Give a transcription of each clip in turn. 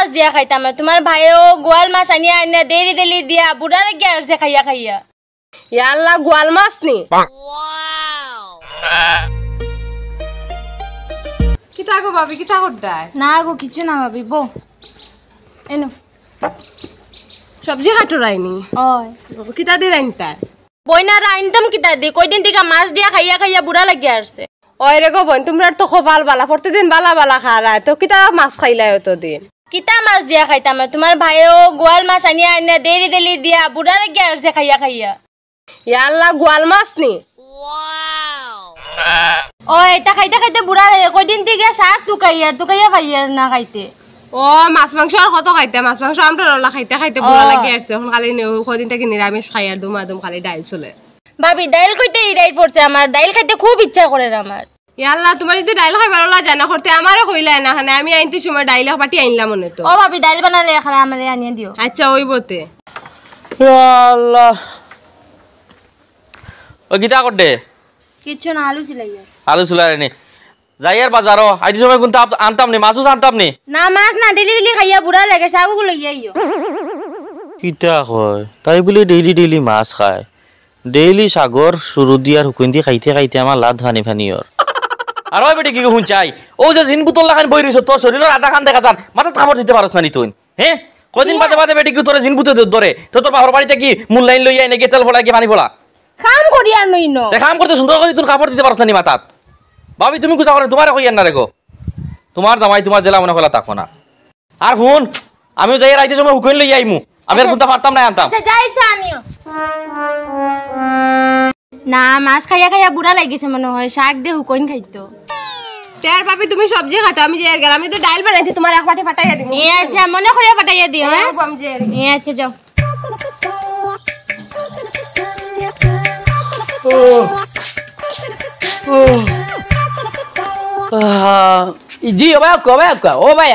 মাছ দিয়া খাইতাম তোমার ভাইও গোয়াল মাছ আনিয়া আনিয়া দেরি দেরি দিয়া বুড়া লাগে আসছে খাইয়া খাইয়া ইয়াল্লা গোয়াল মাছ নি কিতা গো ভাবি কিতা করতাই না গো কিছু না ভাবি বো এনো সবজি কাটো রাইনি ওই কিতা দি রাইনতা বইনা রাইনতাম কিতা দি কয়দিন থেকে মাছ দিয়া খাইয়া খাইয়া বুড়া লাগে আসছে ওই রে গো বোন তোমরা তো খোপাল বালা প্রতিদিন বালা বালা খারা তো কিতা মাছ খাইলাই অতদিন কিতা মাছ দিয়া খাইতাম তোমার ভাইও গোয়াল মাছ আনিয়া আনিয়া দেরি দেরি দিয়া বুড়া লাগে আসছে খাইয়া খাইয়া ইয়াল্লা গোয়াল মাছ নি ওই এটা খাইতে খাইতে বুড়া লাগে কয়দিন থেকে শাক তুকাইয়া ভাইয়ার না খাইতে ও মাছ মাংস আর কত খাইতে মাছ মাংস আমরা রলা খাইতে খাইতে বুড়া লাগি আসছে এখন খালি কদিন থেকে নিরামিষ খাই আর দুমাদম খালি ডাইল চলে ভাবি ডাইল কইতে ইরাই পড়ছে আমার ডাইল খাইতে খুব ইচ্ছা করে আমার ইয়াল্লা তোমার যদি ডাইল খাইবার ওলা জানা করতে আমারও কইলা না খানে আমি আইনতে সময় ডাইল বাটি আইনলাম মনে তো ও ভাবি ডাইল বানালে এখানে আমারে আনিয়ে দিও আচ্ছা ওই বতে আল্লাহ ও গীতা করতে কিছু না আলু সিলাইয়া আলু চুলাই নি যাইয়ার বাজারও আইদি সময় কোনটা আনতাম নি মাছও আনতাম নি না মাছ না ডেলি ডেলি খাইয়া বুড়া লাগে শাকগুলো লইয়া আইও কিটা কয় তাই বলি ডেইলি মাছ খায় ডেইলি সাগর শুরু দিয়ার হুকুন দি খাইতে খাইতে আমার লাদ ফানি ফানিয়র আর ওই বেটি কি হুন চাই ও যে জিন বুতল লাগান বই রইছ তোর শরীরের আধা খান দেখা যান মাথা খাবার দিতে পারছ না নি তুই হ্যাঁ কদিন বাদে বাদে বেটি কি তোর জিন বুতে ধরে তো তোর বাবার বাড়িতে কি মূল লাইন লইয়া নাকি তেল ফলা কি পানি ফলা কাম করি আর নই নো কাম করতে সুন্দর করে তুই কাপড় দিতে পারছ না নি মাথাত ভাবি তুমি কুচা করে তোমার কইয়ান না রেগো তোমার জামাই তোমার জেলা মনে হলা তাকো না আর হুন আমিও যাই রাইতে সময় হুকুন লই আইমু আমি আর কোনটা পারতাম না আনতাম আচ্ছা যাই চানিও না মাছ খাইয়া খাইয়া বুড়া লাগিছে মনে হয় শাক দে হুকইন খাইতো তের ভাবি তুমি সবজি কাটো আমি যে গেলাম আমি তো ডাইল বানাইছি তোমার এক বাটি ফাটাইয়া দিমু এ আচ্ছা মনে করে পাঠাইয়া দিও হ্যাঁ আমি যে এ আচ্ছা যাও জি ও ভাই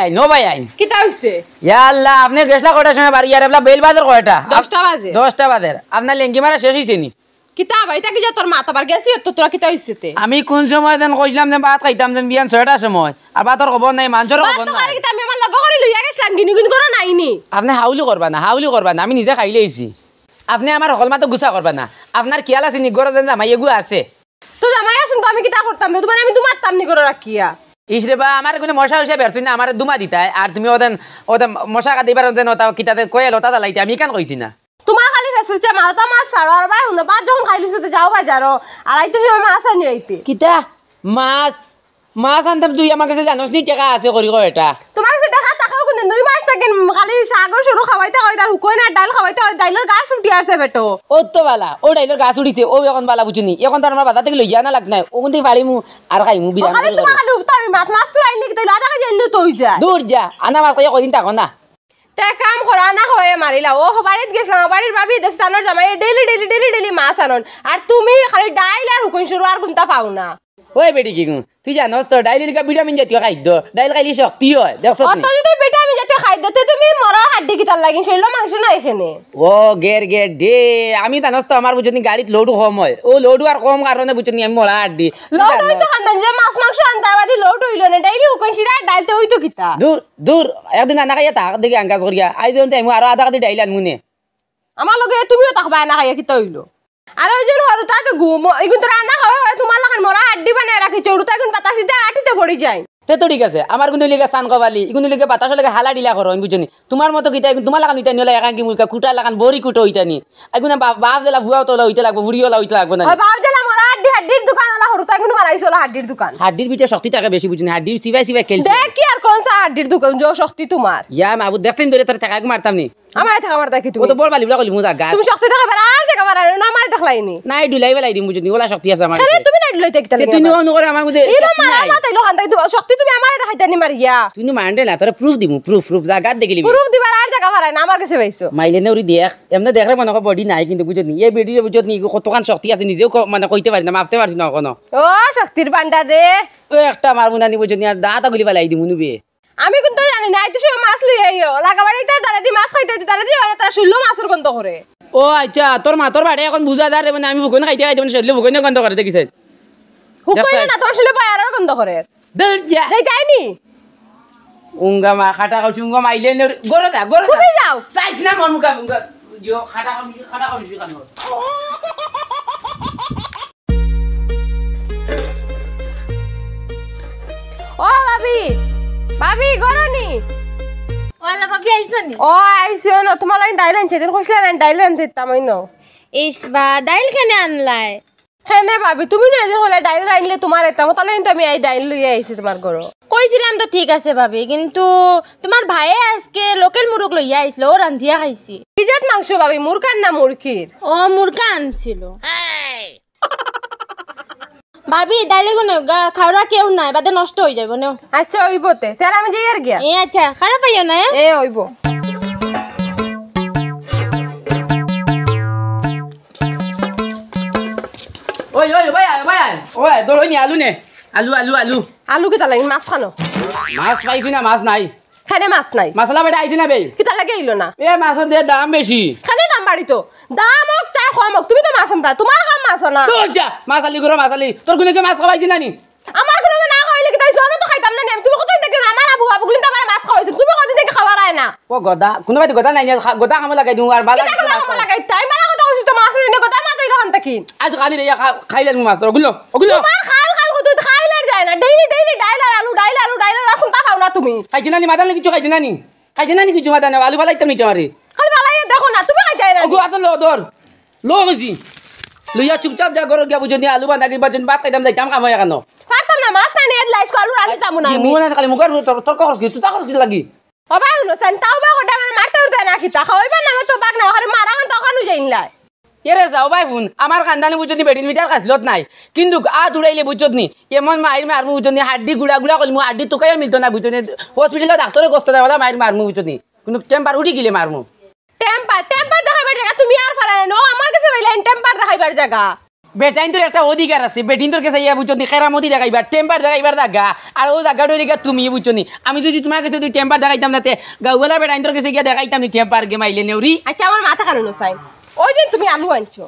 আইন কিতা হইছে ইয়া আল্লাহ আপনি গেছলা কয়টার সময় বাড়ি আর এবলা বেল বাজার কয়টা 10টা বাজে 10টা বাজে আপনার লেঙ্গি মারা শেষ হইছে নি কিতা বাড়িতে কি যে তোর মা তাবার গেছি তো তোরা কিতা হইছে তে আমি কোন সময় দেন কইছিলাম দেন ভাত খাইতাম দেন বিয়ান 6টার সময় আর ভাতর খবর নাই মাংসর খবর তোমার নাই কিতা আমি আমার লগা করে লইয়া গেছলাম গিনি করো নাইনি আপনি হাউলি করবা না আমি নিজে খাইলে আইছি আপনি আমার হকল মাতো গুছা করবা না আপনার খেয়াল আছে নি গরো দেন জামাই এগু আছে তো জামাই আসুন তো আমি কিতা করতাম না তোমার আমি দুমারতাম নি করে রাখিয়া ইসরে বা আমার কোনো মশা হইছে বেরছুন না আমার দুমা দিতাই আর তুমি ওদেন মশা কাটিবার দেন ওটা কিতাতে কয়ে লতা দালাইতে আমি কেন কইছি না তোমার খালি ফেসুচে মাথা মাছ ছাড়ো আর ভাই হুন বাদ যখন খাইলিছে তো যাও বাজারও আর আইতে সময় মাছ আনি আইতে কিতা মাছ আনতাম তুই আমার কাছে জানোস নি টাকা আছে করি কয় এটা তোমার কাছে দেখা টাকাও কোন 2 মাস থাকেন খালি সাগর শুরু খাওয়াইতে হয় তার হুকই না ডাল খাওয়াইতে হয় ডাইলের গাছ উঠি আছে বেটো ও তো বালা ও ডাইলের গাছ উঠিছে ও এখন বালা বুঝুনি এখন তো আমার বাজার থেকে লইয়া না লাগ নাই ও কিন্তু পারিমু আর খাইমু বিরান খালি তোমার খালি উঠতা আমি মাছ চুরাই নি তাই লাদা খাই এলি তো হই যায় দূর যা আনা মাছ কই কদিন থাকো না তে কাম করা না হয়ে মারিলা ও বাড়িতে গেছলাম বাড়ির ভাবি দেশানোর জামাই ডেলি মাছ আনন আর তুমি খালি ডাইল আর হুকই শুরু আর কোনটা পাও না ওই বেটি কি তুই জানোস তো ডাইল লিখা ভিটামিন জাতীয় খাদ্য ডাইল খাইলে শক্তি হয় দেখছ অত যদি ভিটামিন জাতীয় খাদ্য তে তুমি মরা হাড্ডি কিতার লাগি সেইলো মাংস না এখানে ও গের দে আমি জানোস তো আমার বুঝনি গাড়িত লোড কম হয় ও লোড আর কম কারণে বুঝনি আমি মরা হাড্ডি লোড হইতো খান্দান যে মাছ মাংস আনতা বাদি লোড হইল না ডাইলি হুকই সিরা ডাইলতে হইতো কিতা দূর একদিন আনা খাইয়া তাক দেখি আঙ্গাজ করিয়া আই দেন তাই আর আধা কাটি ডাইল আনমুনে আমার লগে তুমিও তাকবা না খাইয়া কিতা হইলো আর ওই যে হরতা তো ঘুম এগুন তো রান্না খাওয়া তোমার লাগান মরা হাড্ডি বানায় রাখি চৌড়তা এখন বাতাসিতে আটিতে পড়ে যায় তো ঠিক আছে আমার কিন্তু লিখে সান কবালি এগুলো লিখে বাতাস লাগে হালা ডিলা করো আমি বুঝনি তোমার মতো কিতা তোমার লাগান হইতা নিলে একাঙ্কি মুলকা কুটা লাগান বড়ি কুটো হইতা নি এখন বাপ জেলা ভুয়াও তোলা হইতে লাগবে বুড়িওলা হইতে লাগবে না ওই বাপ জেলা মরা হাড্ডির দোকান ওলা হরতা এখন বানাইছিল হাড্ডির দোকান হাড্ডির ভিতরে শক্তি থাকে বেশি বুঝনি হাড্ডির সিবাই খেলছে দেখ কি আর কোন সা হাড্ডির দোকান যে শক্তি তোমার ইয়া মাবু দেখতেন ধরে তোর টাকা মারতাম নি আমায় থাকা মারতা কি ও তুমি তো বল বালি বলা কলি মুজা গা তুমি শক্তি থাকা আর জায়গা মারা না মার দেখলাইনি নাই ডুলাই বেলাই দিম বুঝনি ওলা শক্তি আছে আমার আরে তুমি নাই লইতে কিতা তুই অনু করে আমার মধ্যে এরা মারা না তাইলো হান্দাই শক্তি তুমি আমারে দেখাইতানি মারিয়া তুই মানডে না তোর প্রুফ দিমু প্রুফ জায়গা দেখিলি প্রুফ দিবার আর জায়গা মারা না আমার কাছে পাইছো মাইলে নেউরি দেখ এমনে দেখলে মনে বডি নাই কিন্তু বুঝনি এই ভিডিও বুঝনি কতখান শক্তি আছে নিজেও মানে কইতে পারি না মাপতে পারছি না কোনো ও শক্তির ভান্ডার রে ও একটা মারবো না নি বুঝনি আর দাঁতা গুলি বেলাই দিমু নুবে আমি কিন্তু জানি না আইতে সময় মাছ লই আইও লাগাবাড়িতে তারা দি মাছ খাইতে তারা দি তারা শুনলো মাছের গন্ধ করে ও আচ্ছা তোর মাতর বাড়ি এখন বুঝা দাঁড়ে মানে আমি ভুকন খাইতে মানে শরীরে ভুকন গন্ধ করে দেখিস হুকই না তোর শুলে পায় আর গন্ধ করে দূর যা যাই যাইনি উঙ্গা মা খাটা খাওছি উঙ্গা মাইলে গড়ে দা গড়ে তুমি যাও চাইছ না মন মুখা উঙ্গা দিও খাটা খাওছি কানো ও ভাবি ভাবি গরনি ওলা ভাবি আইছো নি ও আইসিও না তোমার লাইন ডাইল আনছে দিন কইছিলা না ডাইল আনতে তামাই ন ইস বা ডাইল কেনে আনলাই হ্যাঁ নে ভাবি তুমি না যে হলে ডাইল আনলে তোমার এটা তাহলে কিন্তু আমি এই ডাইল লইয়া আইছি তোমার ঘর কইছিলাম তো ঠিক আছে ভাবি কিন্তু তোমার ভাইয়ে আজকে লোকাল মুরগ লইয়া আইছিল ও রান্ধিয়া খাইছি ইজাত মাংস ভাবি মুরকার না মুরকির ও মুরগা আনছিল ভাবি ডাইলে গুনে খাওয়া কেউ নাই বাদে নষ্ট হয়ে যাবে নেও আচ্ছা ওইবতে তার আমি যাই আর গিয়া এ আচ্ছা খারাপ পাইও না এ ওইব ওই ওই ভাই ভাই ওই দরই নি আলু নে আলু আলু আলু আলু কিতা লাগি মাছ খানো মাছ পাইছি না মাছ নাই খানে মাছ নাই মশলা বেটা আইছি না বে কিতা লাগে ইলো না এ মাছের দিয়ে দাম বেশি খানে দাম বাড়ি তো দাম হোক চাই কম হোক তুমি তো মাছ আনতা তোমার কাম মাছ না তোর যা মাছ আলি করো মাছ আলি তোর কোনে মাছ খাওয়াইছি না নি আমার কোনো না খাইলে কি তাই জন্য তো খাইতাম না নে তুমি কত দেখি আমার আবু আবু গুলিন তো আমার মাছ খাওয়াইছে তুমি কত দেখি খাবার আয় না ও গদা কোনো ভাই গদা নাই গদা খামে লাগাই দিও আর বালা কিতা কথা কম লাগাই তাই মারা কথা কইছি তো মাছ দিনে কথা না তাই খান তাকি আজ খালি রে খাইলে মাছ তোর ওগুলো ওগুলো তোমার খাল খাল কত খাইলে যায় না ডেইলি ডেইলি ডাইলার আলু এখন তা খাও না তুমি খাইছি না নি মাদান কিছু খাইছি না নি কিছু মাদান আলু বালাইতাম নি তোমারে খালি বালাই দেখো না তুমি খাই যায় না ওগো আতো লো দর লো গজি লইয়া চুপচাপ যা করো গিয়া বুঝনি আলু বাঁধা কি বাজেন ভাত খাইতাম যাইতাম কামাই কেন পারতাম না মাছ না নিয়ে লাইস আলু রানি তামু না আমি মুনা খালি মুগার তোর খরচ কি তুই খরচ লাগি বাবা হলো সেন তাও বা গোটা মানে মারতে উঠতে না কি তা খাওয়াইবা না তো বাগ না ওখানে মারা খান তখনও যাইনলাই এরে যাও ভাই বোন আমার খানদানি বুঝনি বেটিন মিটার খাসলত নাই কিন্তু উড়াইলে বুঝনি এমন মায়ের মারমু বুঝনি হাড্ডি গুড়া গুড়া করলি হাড্ডি তোকাইও মিলতো না বুঝনি হসপিটালে ডাক্তারে কষ্ট দেয় বলে মায়ের মারমু বুঝনি কিন্তু টেম্পার উঠি গেলে মারমু টেম্পার দেখাইবার জায়গা তুমি আর পারা না আমার কাছে বইলেন টেম্পার দেখাইবার জায়গা বেটাইন তোর একটা অধিকার আছে বেটিন তোর কাছে ইয়া বুঝনি খেরামতি দেখাইবার টেম্পার দেখাইবার জায়গা আর ও জায়গাটা ওদিকে তুমি বুঝনি আমি যদি তোমার কাছে যদি টেম্পার দেখাইতাম না গাউলা বেটাইন তোর কাছে গিয়া দেখাইতাম নি টেম্পার গে মাইলে নেউরি আচ্ছা আমার মাথা কারণ চাই ওই দিন তুমি আলু আনছো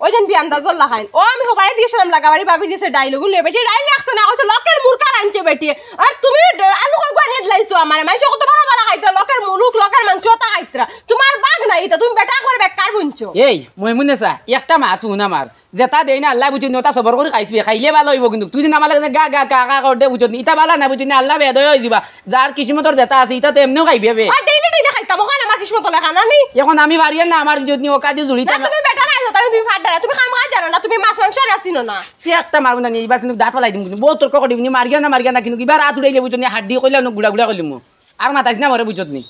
ওই দিন বিয়ান্দাজ লাগাইন ও আমি হোকারে দিয়েছিলাম লাগাবাড়ি ভাবি দিয়েছে ডাইলগুলো লে বেটি ডাইল লাগছে না কইছে লকের মুরকার আনছে বেটি আর তুমি আলু কই গনে লাইছো আমার মাইছে কত বড় বড় খাইতো লকের মুলুক লকের মাংস তা খাইতরা তোমার বাগ নাই তো তুমি বেটা করে বেকার বুনছো এই মই মনে চা একটা মাছ শুন আমার যেটা দেই না আল্লাহ বুঝি নটা সবর করে খাইছবি খাইলে ভালো হইব কিন্তু তুই যদি আমার লাগে গা গা কা করতে বুঝনি ইটা ভালো না বুঝনি আল্লাহ বেদয় হয়ে যাবা যার কিসমতর যেটা আছে ইটা তো এমনিও খাইবি বে আর ডেইলি ডেইলি খাইতাম ওখানে আমার কিসমত লেখা না নি এখন আমি পারিয়া না আমার যদি ও কাজে জড়িত তুমি বেটা নাই তাই তুমি ফাট দাঁড়া তুমি খাম খা জানো না তুমি মাছ মাংস রাছিনো না একটা মারব না এবার কিন্তু দাঁত ফেলাই দিম কিন্তু বহুত তর্ক করি মারিয়া না কিন্তু এবার হাত উড়াইলে বুঝনি হাড্ডি কইলে গুড়া গুড়া কইলি মু আর মাতাইছ না মরে বুঝতনি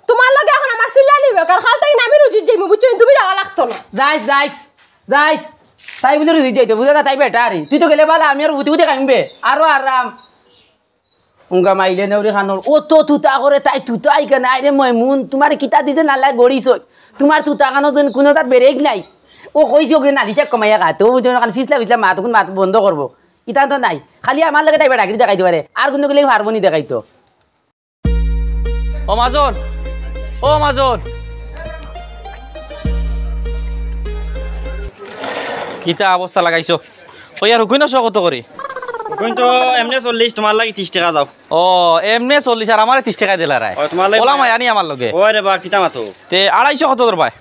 তোমার লগে এখন আমার সিলা নিবে কারণ খালতাই না আমি রুজি যাইমু বুঝছো তুমি যাওয়া লাগতো না যাইস তাই বলে রুজি যাইতো বুঝা তাই বেটা আরে তুই তো গেলে বালা আমি আর উঠি কামিবে আরো আরাম উঙ্গা মাইলে নেউরি খানোর ও তো তুতা করে তাই তুতা আইকে নাই রে মই মুন তোমার কিতা দিছে নালাই গড়িছ তোমার তুতা কানো যেন কোনো তার বেরেক নাই ও কইছে ওকে নালিশা কমাইয়া খাতে ও কাল ফিসলা মা তখন মাত বন্ধ করবো ইটা তো নাই খালি আমার লাগে তাই বেটা দেখাইতে পারে আর কোনো গেলে পারবো নি দেখাইতো ও মাজন কিতা অবস্থা লাগাইছো ওই আর হুকুই না কত করে কিন্তু এমনি 40 তোমার লাগি 30 টাকা দাও ও এমনি 40 আর আমার 30 টাকা দিলা রায় তোমার লাগি ওলা মাই আনি আমার লগে ওই রে বা কিতা মাতো তে 250 কত তোর ভাই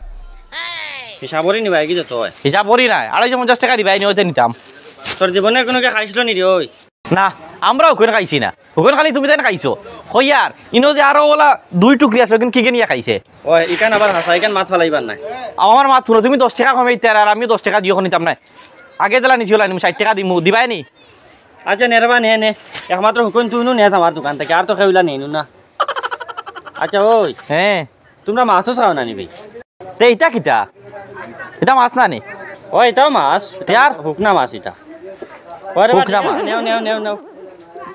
হিসাবরি নিবাই কি যত হয় হিসাব করি নাই 250 টাকা দিবাই নি ওইতে নিতাম তোর জীবনে কোনো কে খাইছিল নি রে ওই না আমরাও হুকুন খাইছি না হুকুন খালি তুমি তাই খাইছো হইয়ার ইনো যে আরো ওলা 2 টুকরি আছে কিন্তু কি কে নিয়া খাইছে ওই ইকান আবার হাসা ইকান মাছ ফলাইবার নাই আমার মাত শুনো তুমি 10 টাকা কমাইতে আর আমি 10 টাকা দিও নিতাম না আগে দিলা নিছিলা আমি 60 টাকা দিমু দিবাই নি আচ্ছা নেরবা নে নে একমাত্র হুকুন তুই নো নেস আমার দোকান থেকে আর তো খেউলা নেই না আচ্ছা ওই হ্যাঁ তোমরা মাছও চাও না নিবি তে এটা কিটা এটা মাছ না নি ওই এটাও মাছ ইয়ার হুকনা মাছ এটা ওরে হুকনা মাছ। নেও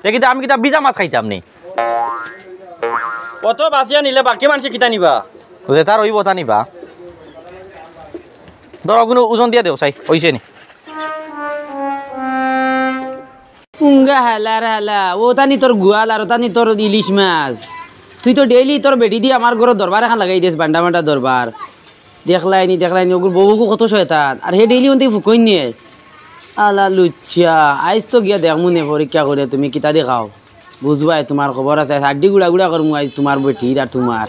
দেখি আমি কিটা বিজা মাছ খাইতাম নি কত বাসিয়া নিলে বাকি মানুষ কিতা নিবা যে তার ওই বতা নিবা ধর কোনো ওজন দিয়া দেও চাই হইছে নি উঙ্গা হালা ও তানি তোর গুয়াল আর তানি তোর ইলিশ মাছ তুই তো ডেইলি তোর বেটি দিয়ে আমার ঘর দরবার এখন লাগাই দিস বান্ডা দরবার দেখলাইনি ওগুর বউকু কত শয়তান আর হে ডেইলি ওনতে ফুকই নিয়ে আলা লুচ্ছা আইস তো গিয়া দেখমু নে পরীক্ষা করে তুমি কিতা দেখাও বুঝবাই তোমার খবর আছে হাড্ডি গুড়া গুড়া করমু আজ তোমার বেটির আর তোমার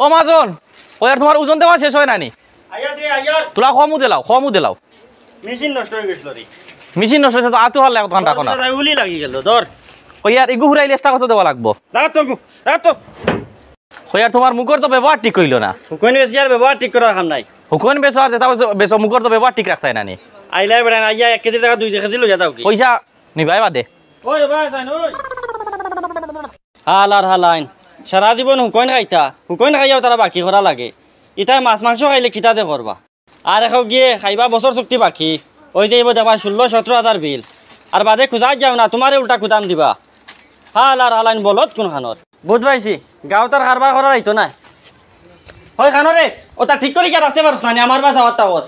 ও মাজন ওই আর তোমার ওজন দেওয়া শেষ হয় নানি আইয়ার দে আইয়ার তোলা খমু দিলাও মেশিন নষ্ট হয়ে গেছিল রে মেশিন নষ্ট হয়েছে তো আতো হল এখন রাখো না উলি লাগি গেল ধর ওই আর এগু ঘুরাইলে এক্সট্রা কত দেওয়া লাগবো দাঁড়া তো ওই আর তোমার মুখর তো ব্যবহার ঠিক কইল না হুকন বেশি আর ব্যবহার ঠিক করার কাম নাই হুকন বেচো আর যেটা বেচো মুখর তো ব্যবহার ঠিক রাখতাই নানি আইলাই বেড়া আইয়া 1 কেজি টাকা 2 কেজি লইয়া যাও কি পয়সা নিবাই বাদে ওই ভাই সাইন ওই হালার হালাইন সারা জীবন হুকন খাইতা হুকন খাইয়াও তারা বাকি করা লাগে ইতাই মাছ মাংস খাইলে কিতা যে করবা আর এখন গিয়ে খাইবা বছর চুক্তি বাকি ওই যে এবার দেখবা 16-17 বিল আর বাদে খুঁজাই যাও না তোমারে উল্টা খুদাম দিবা হালার হালাইন বলত কোন খানত বুঝ পাইছি গাঁও তার কারবার করা যাইতো না হয় খানরে ওটা ঠিক করে কি রাখতে পারছ না আমার বাসা হত্যা বস